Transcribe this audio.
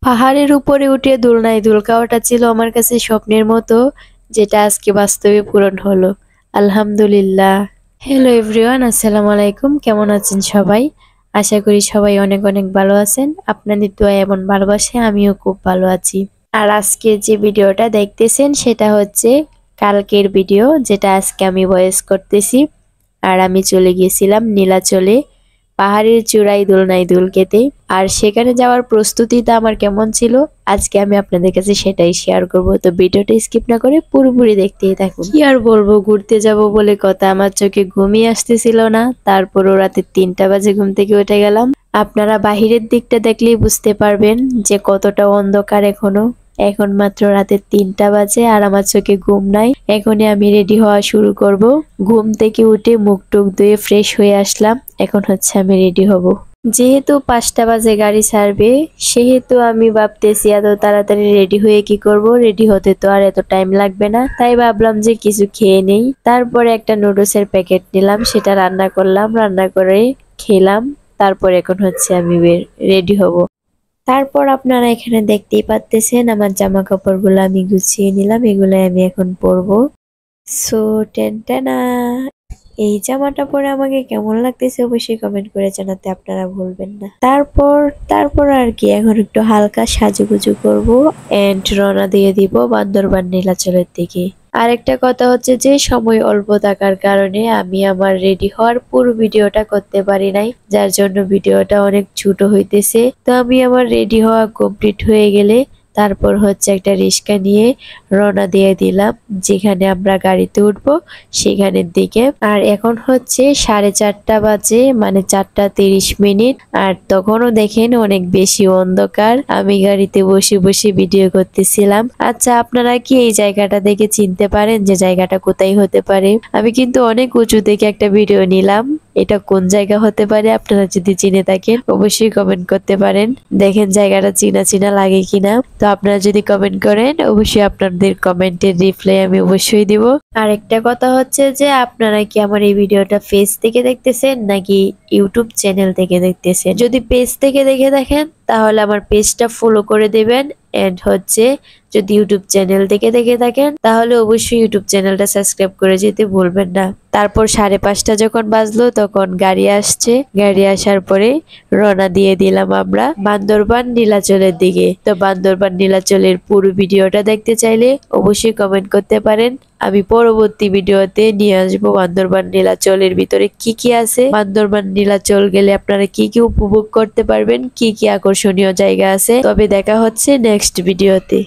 পাহাড়ের উপরে উঠে দোলনায় দোল খাওয়াটা ছিল আমার কাছে স্বপ্নের মতো, যেটা আজকে বাস্তবে পূরণ হলো। আলহামদুলিল্লাহ। হ্যালো এভরিওয়ান, আসসালামু আলাইকুম। কেমন আছেন সবাই? আশা করি সবাই অনেক অনেক ভালো আছেন। আপনাদের দোয়া এমন ভালোবাসে আমিও খুব ভালো আছি। আর আজকে যে ভিডিওটা দেখতেছেন সেটা হচ্ছে কালকের ভিডিও, যেটা আজকে আমি ভয়েস করতেছি। আর আমি চলে গিয়েছিলাম নীলাচলে পাহাড়ের চূড়ায় দোলনায় দোল খেতে। আর সেখানে যাওয়ার প্রস্তুতিটা আমার কেমন ছিল আজকে আমি আপনাদের কাছে সেটাই শেয়ার করব। তো ভিডিওটা স্কিপ না করে পুরোপুরি দেখতেই থাকুন। কি আর বলবো, ঘুরতে যাব বলে কথা, আমার চোখে ঘুমই আসতেছিল না। তারপরও রাতে 3টা বাজে ঘুম থেকে উঠে গেলাম। আপনারা বাহিরের দিকটা দেখলেই বুঝতে পারবেন যে কতটা অন্ধকার এখনো। এখন মাত্র রাতে 3টা বাজে আর আমার চোখে ঘুম নাই। এখনই আমি রেডি হওয়া শুরু করব। ঘুম থেকে উঠে মুখ টুক ধুয়ে ফ্রেশ হয়ে আসলাম। এখন হচ্ছে আমি রেডি হব। যেহেতু 5টা বাজে গাড়ি ছাড়বে, সেহেতু আমি ভাবতেছি এত তাড়াতাড়ি রেডি হয়ে কি করব। রেডি হতে তো আর এত টাইম লাগবে না, তাই ভাবলাম যে কিছু খেয়ে নেই। তারপরে একটা নুডলসের প্যাকেট নিলাম, সেটা রান্না করলাম, রান্না করে খেলাম। তারপর এখন হচ্ছে আমি রেডি হব। তারপর আপনারা এখানে দেখতেই পাচ্তেছেন আমার জামা কাপড়গুলো আমি গুছিয়ে নিলাম, এগুলো আমি এখন পরবো। সো টেনটেনা, এই জামাটা পরে আমাকে কেমন লাগতেছে অবশ্যই কমেন্ট করে জানাতে আপনারা ভুলবেন না। তারপর আর কি, এখন একটু হালকা সাজুগুজু করব এন্ড রওনা দিয়ে দিব বান্দরবান নীলাচলের দিকে। আরেকটা কথা হচ্ছে যে সময় অল্প থাকার কারণে আমি আমার রেডি হওয়ার পুরো ভিডিওটা করতে পারি নাই, যার জন্য ভিডিওটা অনেক ছোট হইতেছে। তো আমি আমার রেডি হওয়া কমপ্লিট হয়ে গেলে তারপর হচ্ছে একটা রিক্সা নিয়ে রওনা দিয়ে দিলাম যেখানে আমরা গাড়িতে উঠবো সেখানের দিকে। আর এখন হচ্ছে 4:30 বাজে, মানে 4:30। আর তখনও দেখেন অনেক বেশি অন্ধকার। আমি গাড়িতে বসে বসে ভিডিও করতেছিলাম। আচ্ছা, আপনারা কি এই জায়গাটা দেখে চিনতে পারেন যে জায়গাটা কোথায় হতে পারে? আমি কিন্তু অনেক উঁচু থেকে একটা ভিডিও নিলাম। এটা কোন জায়গা হতে পারে? আপনারা যদি চিনে থাকেন অবশ্যই কমেন্ট করতে পারেন। দেখেন জায়গাটা চিনা চিনা লাগে কিনা। তো আপনারা যদি কমেন্ট করেন অবশ্যই আপনাদের কমেন্টের রিপ্লাই আমি অবশ্যই দিব। আর একটা কথা হচ্ছে যে আপনারা কি আমার এই ভিডিওটা পেজ থেকে দেখতেছেন নাকি ইউটিউব চ্যানেল থেকে দেখতেছেন? যদি পেজ থেকে দেখে দেখেন তাহলে আমার পেজটা ফলো করে দেবেন। এন্ড হচ্ছে যদি ইউটিউব চ্যানেল থেকে দেখে থাকেন তাহলে অবশ্যই ইউটিউব চ্যানেলটা সাবস্ক্রাইব করে যেতে ভুলবেন না। তারপর 5:30 যখন বাজলো তখন গাড়ি আসছে। গাড়ি আসার পরে রওনা দিয়ে দিলাম আমরা বান্দরবান নীলাচলের দিকে। তো বান্দরবান নীলাচলের পুরো ভিডিওটা দেখতে চাইলে অবশ্যই কমেন্ট করতে পারেন। আমি পরবর্তী ভিডিওতে নিয়ে আসবো বান্দরবান নীলাচলের ভিতরে কি কি আছে, বান্দরবান নীলাচল গেলে আপনারা কি কি উপভোগ করতে পারবেন, কি কি আকর্ষণীয় জায়গা আছে। তবে দেখা হচ্ছে নেক্সট ভিডিওতে।